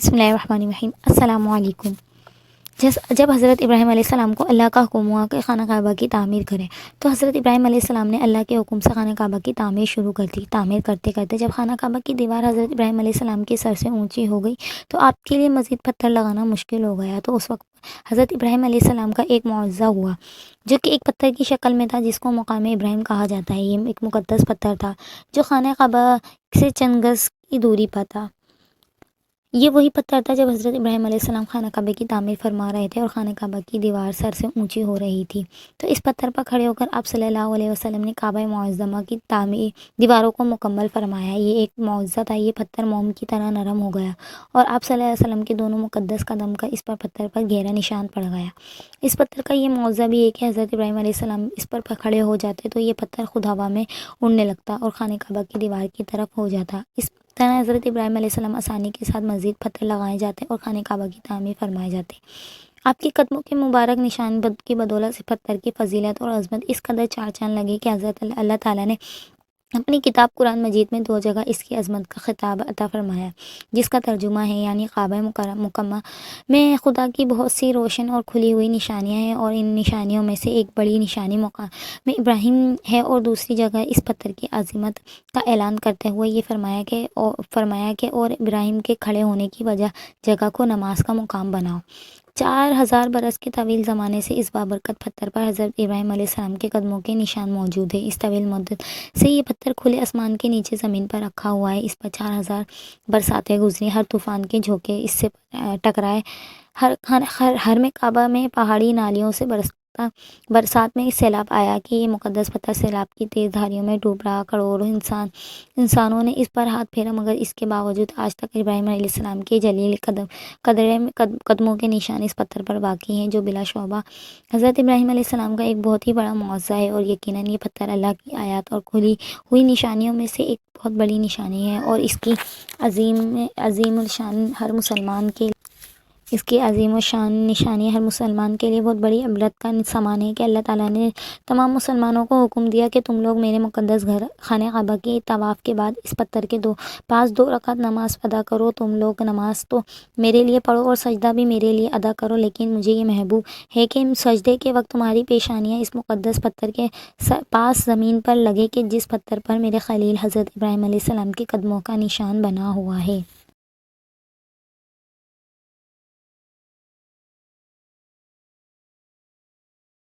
بسم اللہ الرحمن الرحیم۔ السلام علیکم۔ جب حضرت ابراہیم علیہ السلام کو اللہ کا حکم ہوا کہ خانہ کعبہ کی تعمیر کریں تو حضرت ابراہیم علیہ السلام نے اللہ کے حکم سے خانہ کعبہ کی تعمیر شروع کر دی۔ تعمیر کرتے کرتے جب خانہ کعبہ کی دیوار حضرت ابراہیم علیہ السلام کے سر سے اونچی ہو گئی تو آپ کے لیے مزید پتھر لگانا مشکل ہو گیا۔ تو اس وقت حضرت ابراہیم علیہ السلام کا ایک معجزہ ہوا جو کہ ایک پتھر کی شکل میں تھا، جس کو مقام ابراہیم کہا جاتا ہے۔ یہ ایک مقدس پتھر تھا جو خانہ کعبہ سے چند گز کی دوری پر تھا۔ یہ وہی پتھر تھا جب حضرت ابراہیم علیہ السلام خانہ کعبہ کی تعمیر فرما رہے تھے اور خانہ کعبہ کی دیوار سر سے اونچی ہو رہی تھی۔ تو اس پتھر پر کھڑے ہو کر آپ صلی اللہ علیہ وسلم نے کعبہ معظمہ کی تعمیر دیواروں کو مکمل فرمایا۔ یہ ایک معجزہ تھا۔ یہ پتھر موم کی طرح نرم ہو گیا اور آپ صلی اللہ علیہ وسلم کے دونوں مقدس قدم کا اس پر پتھر پر گہرا نشان پڑ گیا۔ اس پتھر کا یہ معجزہ بھی ہے کہ حضرت ابراہیم علیہ السلام اس پر کھڑے ہو جاتے تو یہ پتھر خود ہوا میں اڑنے لگتا اور خانہ کعبہ کی دیوار کی طرف ہو جاتا۔ اس طرح حضرت ابراہیم علیہ السلام آسانی کے ساتھ مزید پتھر لگائے جاتے اور خانہ کعبہ کی تعمیر فرمائے جاتے۔ آپ کے قدموں کے مبارک نشان کی بدولت سے پتھر کی فضیلت اور عظمت اس قدر چار چاند لگے کہ حضرت اللہ تعالیٰ نے اپنی کتاب قرآن مجید میں 2 جگہ اس کی عظمت کا خطاب عطا فرمایا، جس کا ترجمہ ہے، یعنی کعبہ مکرمہ میں خدا کی بہت سی روشن اور کھلی ہوئی نشانیاں ہیں، اور ان نشانیوں میں سے ایک بڑی نشانی مقام ابراہیم ہے، اور دوسری جگہ اس پتھر کی عظمت کا اعلان کرتے ہوئے یہ فرمایا کہ اور ابراہیم کے کھڑے ہونے کی جگہ کو نماز کا مقام بناؤ۔ 4000 برس کے طویل زمانے سے اس بابرکت پتھر پر حضرت ابراہیم علیہ السلام کے قدموں کے نشان موجود ہیں۔ اس طویل مدت سے یہ پتھر کھلے آسمان کے نیچے زمین پر رکھا ہوا ہے۔ اس پر 4000 برساتیں گزری، ہر طوفان کے جھونکے اس سے ٹکرائے، ہر میں کعبہ میں پہاڑی نالیوں سے برسات میں سیلاب آیا کہ یہ مقدس پتھر سیلاب کی تیز دھاریوں میں ڈوب رہا۔ کروڑوں انسانوں نے اس پر ہاتھ پھیرا، مگر اس کے باوجود آج تک ابراہیم علیہ السلام کے جلیل قدموں کے نشان اس پتھر پر باقی ہیں، جو بلا شبہ حضرت ابراہیم علیہ السلام کا ایک بہت ہی بڑا معجزہ ہے۔ اور یقیناً یہ پتھر اللہ کی آیات اور کھلی ہوئی نشانیوں میں سے ایک بہت بڑی نشانی ہے، اور اس کی عظیم الشان نشانی ہر مسلمان کے لیے بہت بڑی عبرت کا سامان ہے کہ اللہ تعالیٰ نے تمام مسلمانوں کو حکم دیا کہ تم لوگ میرے مقدس گھر خانہ کعبہ کے طواف کے بعد اس پتھر کے پاس 2 رکعت نماز ادا کرو۔ تم لوگ نماز تو میرے لیے پڑھو اور سجدہ بھی میرے لیے ادا کرو، لیکن مجھے یہ محبوب ہے کہ سجدے کے وقت تمہاری پیشانیاں اس مقدس پتھر کے پاس زمین پر لگے کہ جس پتھر پر میرے خلیل حضرت ابراہیم علیہ السلام کے قدموں کا نشان بنا ہوا ہے۔